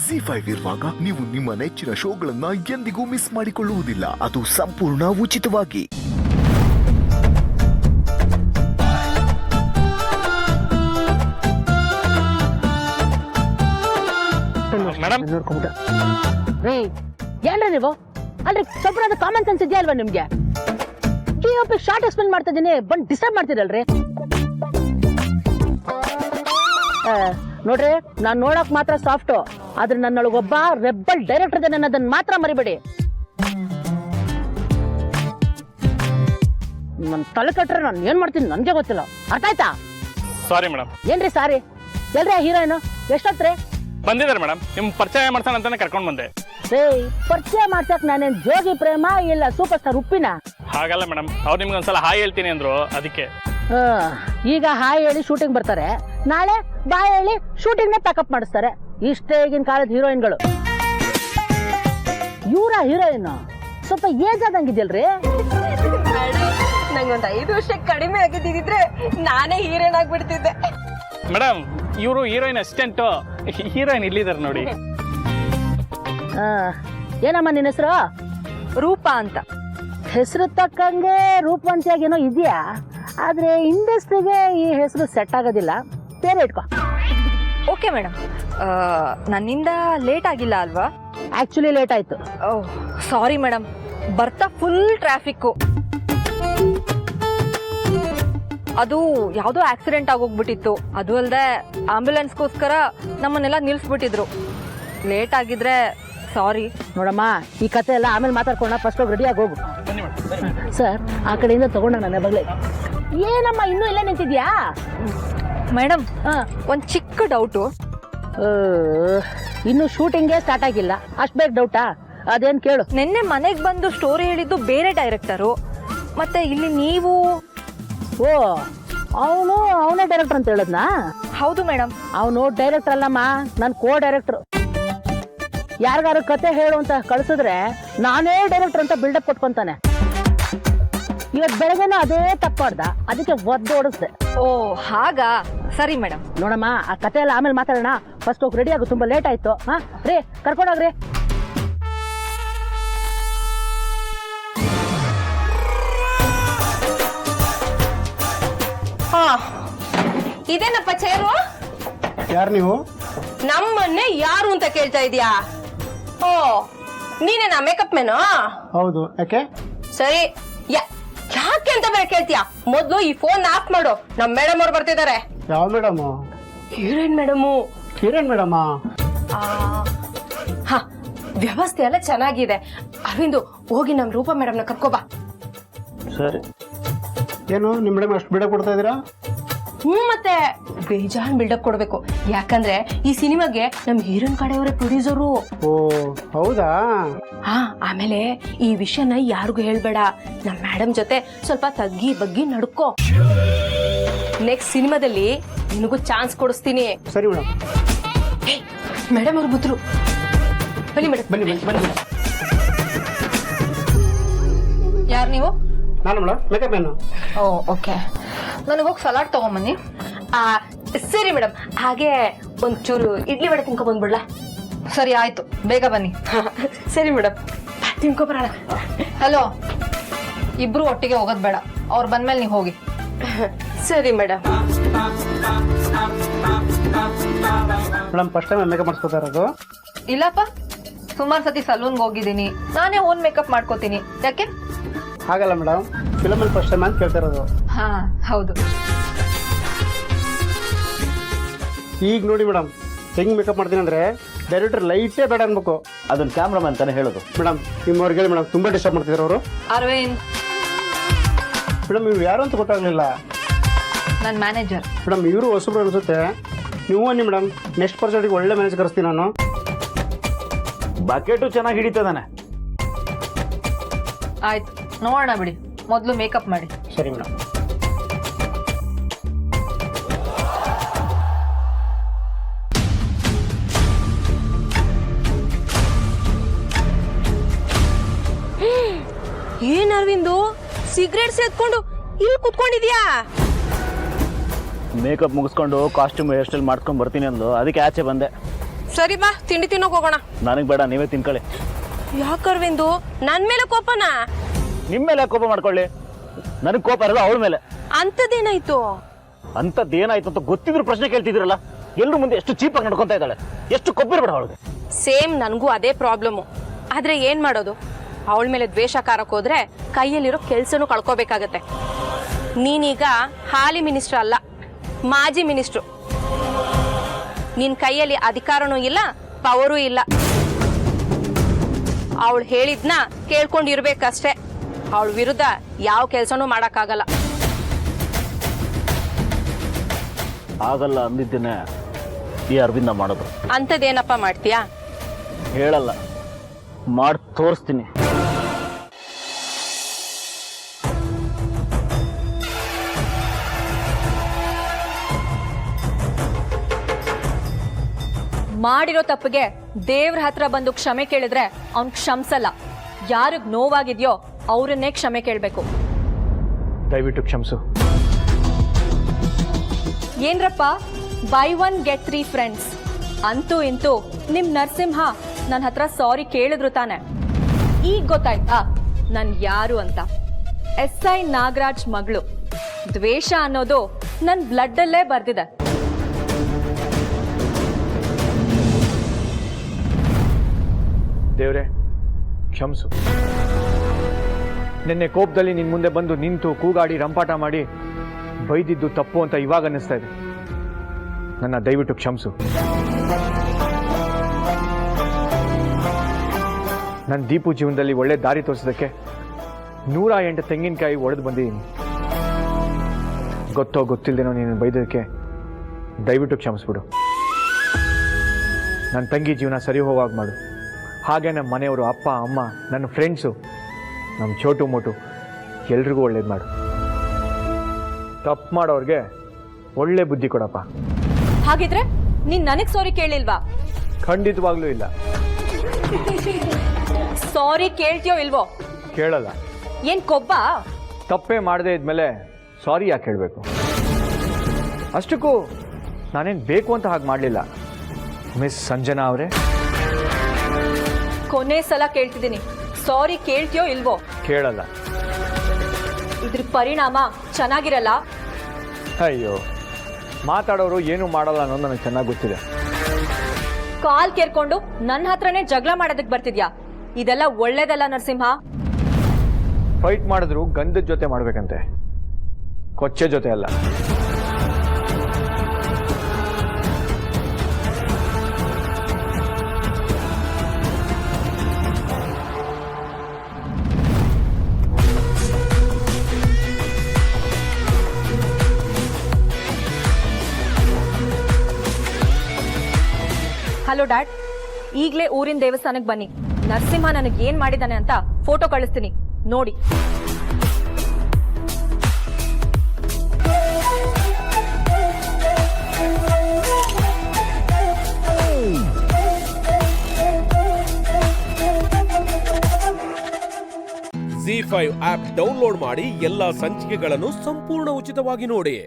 ZEE5 ಇರುವಾಗ ನೀವು ನಿಮ್ಮ ನೆಚ್ಚಿನ ಶೋಗಳನ್ನ ಎಂದಿಗೂ ಮಿಸ್ ಮಾಡಿಕೊಳ್ಳುವುದಿಲ್ಲ. ಅದು ಸಂಪೂರ್ಣ ಉಚಿತವಾಗಿ. ಮೇಡಮ್ ಏನ್ರಿ ನೀವು ಅಲ್ರಿ ಸ್ವಲ್ಪ ಕಾಮನ್ ಸೆನ್ಸ್ ಇದೆಯಾ ಅಲ್ವಾ ನಿಮ್ಗೆ? ಶಾರ್ಟ್ ಎಕ್ಸ್ಪ್ಲೇನ್ ಮಾಡ್ತಾ ಇದೀನಿ, ಬಂದ್ ಡಿಸ್ಟರ್ಬ್ ಮಾಡ್ತೀರಲ್ರಿ. ನೋಡ್ರಿ, ನಾನ್ ನೋಡಕ್ ಮಾತ್ರ ಸಾಫ್ಟ್, ಆದ್ರೆ ನನ್ನೊಳಗೊಬ್ಬ ರೆಬ್ಬಲ್ ಡೈರೆಕ್ಟರ್ ಇದೆ, ಅದನ್ನ ಮಾತ್ರ ಮರಿಬೇಡಿ. ನನ್ ತಲೆ ಕಟ್ರೆ ನಾನು ಏನ್ ಮಾಡ್ತೀನಿ ನನ್ಗೆ ಗೊತ್ತಿಲ್ಲ, ಅರ್ಥ ಆಯ್ತಾ? Sorry madam. ಏನ್ರಿ ಸಾರಿ? ಎಲ್ರಿ ಆ ಹೀರೋಯಿನ್ ಎಷ್ಟೊತ್ರಿ ಬಂದಿದ್ದಾರೆ ಮೇಡಮ್? ನಿಮ್ ಪರಿಚಯ ಮಾಡ್ತಾನೆ ಅಂತಾನೆ ಕರ್ಕೊಂಡ್ ಬಂದೆ. ಪರಿಚಯ ಮಾಡ್ಸಕ್ ನಾನೇನ್ ಜೋಗಿ ಪ್ರೇಮ ಇಲ್ಲ ಸೂಪರ್ ಸ್ಟಾರ್ ಉಪ್ಪಿನ? ಹಾಗಲ್ಲ ಮೇಡಮ್, ಅವ್ರು ನಿಮ್ಗೆ ಒಂದ್ಸಲ ಹಾಯ್ ಹೇಳ್ತೀನಿ ಅಂದ್ರು, ಅದಕ್ಕೆ. ಈಗ ಹಾಯ್ ಹೇಳಿ ಶೂಟಿಂಗ್ ಬರ್ತಾರೆ, ನಾಳೆ ಬಾಯ್ ಹೇಳಿ ಶೂಟಿಂಗ್ ನೇ ಪ್ಯಾಕಪ್ ಮಾಡಿಸ್ತಾರೆ. ಇಷ್ಟೇ ಈಗಿನ ಕಾಲದ ಹೀರೋಯಿನ್ಗಳು. ಇವರ ಹೀರೋಯಿನ್ ಸ್ವಲ್ಪ ಏಜ್ ಆದಂಗಿದ್ಯಲ್ರಿ? ನಂಗೊಂದ್ 5 ವರ್ಷ ಕಡಿಮೆ ಆಗಿದ್ದಿದ್ರೆ ನಾನೇ ಹೀರೋಯಿನ್ ಆಗ್ಬಿಡ್ತಿದ್ದೆ. ಮೇಡಮ್, ಇವರು ಹೀರೋಯಿನ್ ಅಸಿಸ್ಟೆಂಟ್, ಹೀರೋಯಿನ್ ಇಲ್ಲಿದ್ದಾರೆ ನೋಡಿ. ಏನಮ್ಮ ನಿನ್ನ ಹೆಸರು? ರೂಪಾ ಅಂತ. ಹೆಸರು ತಕ್ಕಂಗೆ ರೂಪವಂತಿಯಾಗೇನೋ ಇದೆಯಾ, ಆದ್ರೆ ಇಂಡಸ್ಟ್ರಿಗೆ ಈ ಹೆಸರು ಸೆಟ್ ಆಗೋದಿಲ್ಲ, ಬೇರೆ ಇಟ್ಕೋ. ಓಕೆ ಮೇಡಮ್, ನನ್ನಿಂದ ಲೇಟ್ ಆಗಿಲ್ಲ ಅಲ್ವಾ? ಆಕ್ಚುಲಿ ಲೇಟ್ ಆಯ್ತು. ಸಾರಿ ಮೇಡಮ್, ಬರ್ತಾ ಫುಲ್ ಟ್ರಾಫಿಕ್ಕು. ಅದು ಯಾವುದೋ ಆಕ್ಸಿಡೆಂಟ್ ಆಗೋಗ್ಬಿಟ್ಟಿತ್ತು. ಅದು ಅಲ್ಲದೆ ಆಂಬ್ಯುಲೆನ್ಸ್ಗೋಸ್ಕರ ನಮ್ಮನ್ನೆಲ್ಲ ನಿಲ್ಸ್ಬಿಟ್ಟಿದ್ರು. ಲೇಟ್ ಆಗಿದ್ರೆ ಸಾರಿ. ನೋಡಮ್ಮ, ಈ ಕತೆ ಎಲ್ಲ ಆಮೇಲೆ ಮಾತಾಡ್ಕೊಂಡ, ಫಸ್ಟ್ ಹೋಗಿ ರೆಡಿಯಾಗಿ ಹೋಗು. ಸರ್, ಆ ಕಡೆಯಿಂದ ತಗೊಂಡ ನನ್ನ ಬಗ್ಲೆ. ಏನಮ್ಮ ಇನ್ನೂ ಇಲ್ಲೇ ನಿಂತಿದ್ಯಾ? ಮೇಡಮ್, ಒಂದು ಚಿಕ್ಕ ಡೌಟು. ಇನ್ನು ಶೂಟಿಂಗೇ ಸ್ಟಾರ್ಟ್ ಆಗಿಲ್ಲ, ಅಷ್ಟು ಬೇಗ ಡೌಟಾ? ಅದೇನು ಕೇಳು. ನಿನ್ನೆ ಮನೆಗೆ ಬಂದು ಸ್ಟೋರಿ ಹೇಳಿದ್ದು ಬೇರೆ ಡೈರೆಕ್ಟರು, ಮತ್ತೆ ಇಲ್ಲಿ ನೀವು. ಓ, ಅವನೇ ಡೈರೆಕ್ಟರ್ ಅಂತ ಹೇಳದ್ನಾ? ಹೌದು ಮೇಡಮ್. ಅವನು ಡೈರೆಕ್ಟರ್ ಅಲ್ಲಮ್ಮ, ನಾನು ಕೋ ಡೈರೆಕ್ಟರ್. ಯಾರಿಗಾರು ಕತೆ ಹೇಳು ಅಂತ ಕಳ್ಸಿದ್ರೆ ನಾನೇ ಡೈರೆಕ್ಟರ್ ಅಂತ ಬಿಲ್ಡಪ್ ಕೊಟ್ಕೊಂತಾನೆ. ಇವತ್ತು ಬೆಳಗ್ಗೆನೂ ಅದೇ ತಪ್ಪಾಡ್ದ, ಅದಕ್ಕೆ ಒದ್ದು ಓಡಿಸ್ದೆ. ಓ ಹಾಗಾ? ಸರಿ ಮೇಡಮ್. ನೋಡಮ್ಮ, ಆ ಕತೆ ಎಲ್ಲ ಆಮೇಲೆ ಮಾತಾಡೋಣ, ಫಸ್ಟ್ ಹೋಗಿ ರೆಡಿ ಆಗು, ತುಂಬಾ ಲೇಟ್ ಆಯ್ತು. ಹಾ ರೀ, ಕರ್ಕೊಂಡೋಗ್ರಿ. ಇದೇನಪ್ಪ ಚೇರು? ಯಾರು ನೀವು? ನಮ್ಮನ್ನೇ ಯಾರು ಅಂತ ಕೇಳ್ತಾ ಇದೀಯಾ? ಓ, ನೀನೇನಾ ಮೇಕಪ್ ಮ್ಯಾನು? ಹೌದು. ಯಾಕೆ? ಸರಿ, ಯಾಕೆ ಅಂತ ಬೇರೆ ಕೇಳ್ತೀಯಾ? ಮೊದ್ಲು ಈ ಫೋನ್ ಆಫ್ ಮಾಡು, ನಮ್ ಮೇಡಮ್ ಅವ್ರು ಬರ್ತಿದ್ದಾರೆ. ಯಾವ madam? Heroine madam. Kiran madam? ಹಾ, ವ್ಯವಸ್ಥೆ ಎಲ್ಲ ಚೆನ್ನಾಗಿದೆ. ಅರವಿಂದು, ಹೋಗಿ ನಮ್ ರೂಪಾ ಮೇಡಮ್ನ ಕರ್ಕೋಬಾ. ಸರಿ. ಏನು ನಿಮ್ ಮೇಡಮ್ ಅಷ್ಟು ಬಿಡ ಕೊಡ್ತಾ ಇದೀರಾ? ಮತ್ತೆ ಬೇಜಾನ್ ಬಿಲ್ಡಪ್ ಕೊಡ್ಬೇಕು, ಯಾಕಂದ್ರೆ ಈ ಸಿನಿಮಾಗೆ ನಮ್ ಹೀರೋಯಿನ್ ಕಡೆಯವರೇ ಪ್ರೊಡ್ಯೂಸರು. ಓ ಹೌದಾ? ಹಾ, ಆಮೇಲೆ ಈ ವಿಷಯನ ಯಾರಿಗೂ ಹೇಳ್ಬೇಡ. ನಮ್ ಮೇಡಮ್ ಜೊತೆ ಸ್ವಲ್ಪ ತಗ್ಗಿ ಬಗ್ಗಿ ನಡ್ಕೋ. ನೆಕ್ಸ್ಟ್ ಸಿನಿಮಾದಲ್ಲಿ ನಿನಗೂ ಚಾನ್ಸ್ ಕೊಡಿಸ್ತೀನಿ. ಸರಿ ಮೇಡಮ್. ಮೇಡಮ್ ಅವ್ರು ಬುದ್ರು. ಬನ್ನಿ ಮೇಡಮ್. ಬನ್ನಿ ಬನ್ನಿ. ಯಾರು ನೀವು? ನಾನು ಮೇಡಮ್, ಮೇಕಪ್ ಮ್ಯಾನು. ಓ ಓಕೆ, ನನಗೋಗಿ ಸಲಾಡ್ ತಗೊಂಬನ್ನಿ. ಸರಿ ಮೇಡಮ್, ಹಾಗೆ ಒಂಚೂರು ಇಡ್ಲಿ ವಡೆ ತಿನ್ಕೊ ಬಂದ್ಬಿಡ್ಲಾ? ಸರಿ ಆಯ್ತು, ಬೇಗ ಬನ್ನಿ. ಸರಿ ಮೇಡಮ್, ತಿನ್ಕೊ ಬರೋಣ. ಹಲೋ, ಇಬ್ರು ಒಟ್ಟಿಗೆ ಹೋಗೋದು ಬೇಡ, ಅವ್ರು ಬಂದ್ಮೇಲೆ ನೀವು ಹೋಗಿ. ಸರಿ madam. Madam, first time makeup ಮಾಡಿಸ್ಕೊತಾ ಇರೋದು? ಇಲ್ಲಪ್ಪ, ಸುಮಾರು ಸತಿ ಸಲೂನ್ಗೆ ಹೋಗಿದ್ದೀನಿ, ನಾನೇ ಓನ್ ಮೇಕಪ್ ಮಾಡ್ಕೋತೀನಿ. ಯಾಕೆ? ಹಾಗಲ್ಲ ಮೇಡಮ್, ಫಿಲಮಲ್ಲಿ ಫಸ್ಟ್ ಟೈಮ್ ಅಂತ ಕೇಳ್ತಾ ಇರೋದು. ಹಾ ಹೌದು. ಈಗ ನೋಡಿ ಮೇಡಮ್, ಹೆಂಗ್ ಮೇಕಪ್ ಮಾಡ್ತೀನಿ ಅಂದ್ರೆ ಡೈರೆಕ್ಟರ್ ಲೈಟೇ ಬೇಡ ಅನ್ಬೇಕು. ಅದನ್ನ ಕ್ಯಾಮ್ರಾಮನ್ ತಾನೇ ಹೇಳೋದು. ಮೇಡಮ್, ನಿಮ್ಮವ್ರಿಗೆ ಹೇಳಿ ಮೇಡಮ್, ತುಂಬಾ ಡಿಸ್ಟರ್ಬ್ ಮಾಡ್ತಿದ್ರು ಅವರು. ಅರವಿಂದ್. ಮೇಡಮ್, ಇವ್ರು ಯಾರು ಅಂತ ಗೊತ್ತಾಗ್ಲಿಲ್ಲ. ನನ್ನ ಮ್ಯಾನೇಜರ್. ಮೇಡಮ್, ಇವರು ಹೊಸಬ್ರು ಅನ್ಸುತ್ತೆ. ನೀವು ಅನ್ನಿ ಮೇಡಮ್, ನೆಕ್ಸ್ಟ್ ಪ್ರಾಜೆಕ್ಟ್ಗೆ ಒಳ್ಳೆ ಮ್ಯಾನೇಜ್ ಕರೆಸ್ತೀನಿ ನಾನು. ಬಕೆಟು ಚೆನ್ನಾಗಿ ಹಿಡಿತದಾನೆ. ಆಯ್ತು, ನೋಡೋಣ ಬಿಡಿ, ಮೊದಲು ಮೇಕಪ್ ಮಾಡಿ. ಸರಿ ಮೇಡಮ್. ಏನ್ ಅರವಿಂದು, ಸಿಗರೇಟ್ ಸೇದ್ಕೊಂಡು ಇಲ್ಲಿ ಕುತ್ಕೊಂಡಿದ್ಯಾ? ಮೇಕಪ್ ಮುಗಿಸ್ಕೊಂಡು ಕಾಸ್ಟ್ಯೂಮ್ ಹೇರ್ ಸ್ಟೈಲ್ ಮಾಡ್ಕೊಂಡು ಬರ್ತೀನಿ ಅಂದು, ಅದಕ್ಕೆ ಆಚೆ ಬಂದೆ. ಸರಿ ಬಾ ತಿಂಡಿ ತಿನ್ನೋಕ್ ಹೋಗೋಣ. ನನಗೆ ಬೇಡ, ನೀವೇ ತಿನ್ಕೊಳ್ಳಿ. ಯಾಕರ್ವಿಂದು ನನ್ ಮೇಲೆ ಕೋಪನ? ನಿಮ್ಮ ಮೇಲೆ ಕೋಪ ಮಾಡ್ಕೊಳ್ಳಿ, ನನಗೆ ಕೋಪ ಇರೋದು ಅವಳ ಮೇಲೆ. ಅಂತದೇನಾಯ್ತು? ಅಂಥದ್ದೇನಾಯ್ತು ಅಂತ ಗೊತ್ತಿದ್ರು ಪ್ರಶ್ನೆ ಕೇಳ್ತಿದ್ರಲ್ಲ. ಎಲ್ಲರೂ ಮುಂದೆ ಎಷ್ಟು ಚೀಪಾಗಿ ನಡ್ಕೊಂತ ಇದ್ದಾಳೆ, ಎಷ್ಟು ಕೊಬ್ಬಿರ್ಬೇಡ ಅವಳಿಗೆ. ಸೇಮ್ ನನಗೂ ಅದೇ ಪ್ರಾಬ್ಲಮ್ಮು. ಆದ್ರೆ ಏನ್ ಮಾಡೋದು, ಅವಳ ಮೇಲೆ ದ್ವೇಷ ಕಾರಕ್ ಹೋದ್ರೆ ಕೈಯಲ್ಲಿರೋ ಕೆಲ್ಸನೂ ಕಳ್ಕೋಬೇಕಾಗತ್ತೆ. ನೀನೀಗ ಹಾಲಿ ಮಿನಿಸ್ಟರ್ ಅಲ್ಲ, ಮಾಜಿ ಮಿನಿಸ್ಟ್ರು. ನಿನ್ ಕೈಯಲ್ಲಿ ಅಧಿಕಾರನೂ ಇಲ್ಲ, ಪವರೂ ಇಲ್ಲ. ಅವಳು ಹೇಳಿದ್ನ ಕೇಳ್ಕೊಂಡಿರ್ಬೇಕಷ್ಟೇ. ಅವಳ ವಿರುದ್ಧ ಯಾವ ಕೆಲ್ಸನೂ ಮಾಡಕ್ಕಾಗಲ್ಲ. ಆಗಲ್ಲ ಅಂದಿದ್ದೇನೆ ಈ ಅರವಿಂದ ಮಾಡೋದು. ಅಂಥದ್ದೇನಪ್ಪ ಮಾಡ್ತೀಯಾ? ಹೇಳಲ್ಲ, ಮಾಡಿ ತೋರಿಸ್ತೀನಿ. ಮಾಡಿರೋ ತಪ್ಪಿಗೆ ದೇವ್ರ ಹತ್ರ ಬಂದು ಕ್ಷಮೆ ಕೇಳಿದ್ರೆ ಅವ್ನ್ ಕ್ಷಮಿಸಲ್ಲ. ಯಾರಿಗ್ ನೋವಾಗಿದ್ಯೋ ಅವ್ರನ್ನೇ ಕ್ಷಮೆ ಕೇಳ್ಬೇಕು. ದಯವಿಟ್ಟು ಕ್ಷಮಿಸು. ಏನ್ರಪ್ಪ, ಬೈ 1 get 3 ಫ್ರೆಂಡ್ಸ್. ಅಂತೂ ಇಂತೂ ನಿಮ್ ನರಸಿಂಹ ನನ್ನ ಹತ್ರ ಸಾರಿ ಕೇಳಿದ್ರು ತಾನೆ. ಈಗ ಗೊತ್ತಾಯ್ತಾ ನನ್ ಯಾರು ಅಂತ? SI ನಾಗರಾಜ್ ಮಗಳು. ದ್ವೇಷ ಅನ್ನೋದು ನನ್ ಬ್ಲಡ್ ಅಲ್ಲೇ ಬರ್ದಿದೆ. ದೇವ್ರೆ ಕ್ಷಮಿಸು. ನಿನ್ನೆ ಕೋಪದಲ್ಲಿ ನಿನ್ ಮುಂದೆ ಬಂದು ನಿಂತು ಕೂಗಾಡಿ ರಂಪಾಟ ಮಾಡಿ ಬೈದಿದ್ದು ತಪ್ಪು ಅಂತ ಇವಾಗ ಅನ್ನಿಸ್ತಾ ಇದೆ. ನನ್ನ ದಯವಿಟ್ಟು ಕ್ಷಮಿಸು. ನನ್ನ ದೀಪು ಜೀವನದಲ್ಲಿ ಒಳ್ಳೆ ದಾರಿ ತೋರಿಸೋದಕ್ಕೆ 108 ತೆಂಗಿನಕಾಯಿ ಒಡೆದು ಬಂದಿದ್ದೀನಿ. ಗೊತ್ತೋ ಗೊತ್ತಿಲ್ಲದೇನೋ ನೀನು ಬೈದೋದಕ್ಕೆ ದಯವಿಟ್ಟು ಕ್ಷಮಿಸ್ಬಿಡು. ನನ್ನ ತಂಗಿ ಜೀವನ ಸರಿ ಹೋಗುವಾಗ ಮಾಡು. ಹಾಗೆ ನಮ್ಮ ಮನೆಯವರು, ಅಪ್ಪ ಅಮ್ಮ, ನನ್ನ ಫ್ರೆಂಡ್ಸು, ನಮ್ಮ ಚೋಟು ಮೋಟು ಎಲ್ರಿಗೂ ಒಳ್ಳೇದು ಮಾಡು. ತಪ್ಪು ಮಾಡೋರಿಗೆ ಒಳ್ಳೆ ಬುದ್ಧಿ ಕೊಡಪ್ಪ. ಹಾಗಿದ್ರೆ ನೀನ್ ನನಗ್ ಸಾರಿ ಕೇಳಿಲ್ವಾ? ಖಂಡಿತವಾಗ್ಲೂ ಇಲ್ಲ. ಸಾರಿ ಕೇಳ್ತೀಯೋ ಇಲ್ವೋ? ಕೇಳಲ್ಲ. ಏನ್ ಕೊಬ್ಬ? ತಪ್ಪೇ ಮಾಡದೇ ಇದ್ಮೇಲೆ ಸಾರಿ ಯಾಕೆ ಹೇಳಬೇಕು? ಅಷ್ಟಕ್ಕೂ ನಾನೇನು ಬೇಕು ಅಂತ ಹಾಗೆ ಮಾಡಲಿಲ್ಲ. ಮಿಸ್ ಸಂಜನಾ ಅವರೇ, ಕೊನೆ ಸಲ ಕೇಳ್ತಿದ್ದೀನಿ, ಸಾರಿ ಕೇಳ್ತೀಯೋ ಇಲ್ವೋ? ಕೇಳಲ್ಲ. ಇದ್ರ ಪರಿಣಾಮ ಚೆನ್ನಾಗಿರಲ್ಲ. ಅಯ್ಯೋ, ಮಾತಾಡೋರು ಏನು ಮಾಡಲ್ಲ ಅನ್ನೋದು ನನಗೆ ಚೆನ್ನಾಗಿ ಗೊತ್ತಿದೆ. ಕಾಲ್ ಕೇರ್ಕೊಂಡು ನನ್ನ ಹತ್ರನೇ ಜಗಳ ಮಾಡೋದಕ್ಕೆ ಬರ್ತಿದ್ಯಾ? ಇದೆಲ್ಲ ಒಳ್ಳೇದಲ್ಲ ನರಸಿಂಹ. ಫೈಟ್ ಮಾಡಿದ್ರು ಗಂಧದ ಜೊತೆ ಮಾಡ್ಬೇಕಂತೆ, ಕೊಚ್ಚೆ ಜೊತೆ ಅಲ್ಲ. ಹಲೋ ಡ್ಯಾಡ್, ಈಗಲೇ ಊರಿನ ದೇವಸ್ಥಾನಕ್ಕೆ ಬನ್ನಿ. ನರಸಿಂಹ ನನಗೆ ಏನ್ ಮಾಡಿದಾನೆ ಅಂತ ಫೋಟೋ ಕಳಿಸ್ತೀನಿ, ನೋಡಿ. ZEE5 ಆಪ್ ಡೌನ್ಲೋಡ್ ಮಾಡಿ ಎಲ್ಲಾ ಸಂಚಿಕೆಗಳನ್ನು ಸಂಪೂರ್ಣ ಉಚಿತವಾಗಿ ನೋಡಿ.